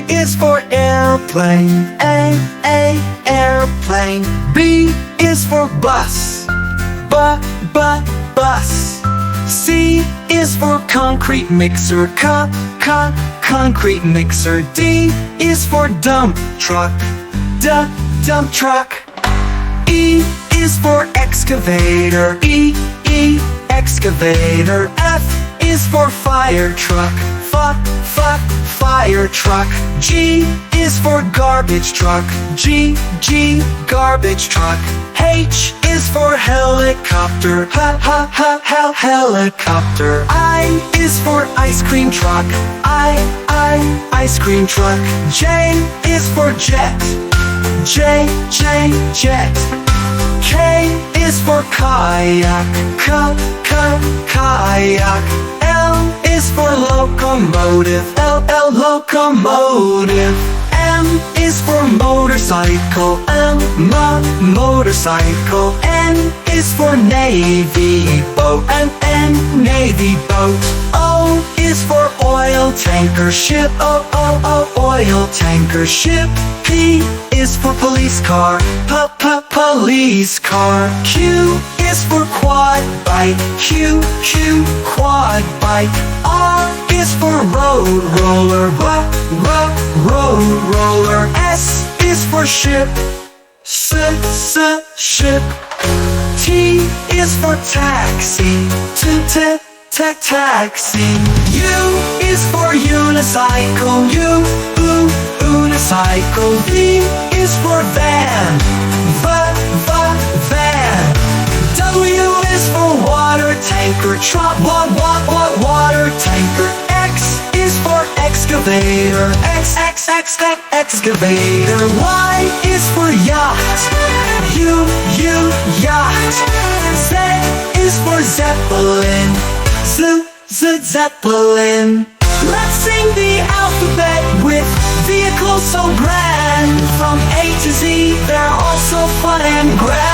is for airplane. Airplane. B is for bus. Bus. C is for concrete mixer. Concrete mixer. D is for dump truck. Dump truck. E is for excavator. Excavator. F is for fire truck. Fire truck. G is for garbage truck. Garbage truck. H is for helicopter. Helicopter. I is for ice cream truck. Ice cream truck. J is for jet. Jet. K is for kayak. Kayak. L is for locomotive. Locomotive. M is for motorcycle. Motorcycle. N is for navy boat. Navy boat. O is for oil tanker ship. Oil tanker ship. P is for police car. Police car. Q is for quad bike. Q quad bike. R is for road roller. Road roller. S is for ship. Ship. T is for taxi. Taxi. U is for unicycle. Unicycle. V is for van. Van. W is for water tanker. Water tanker. X is for excavator. Excavator. Y is for yacht. Yacht. Z is for Zeppelin. Zeppelin. Let's sing the alphabet with vehicles so grand. From A to Z, they're all so fun and grand.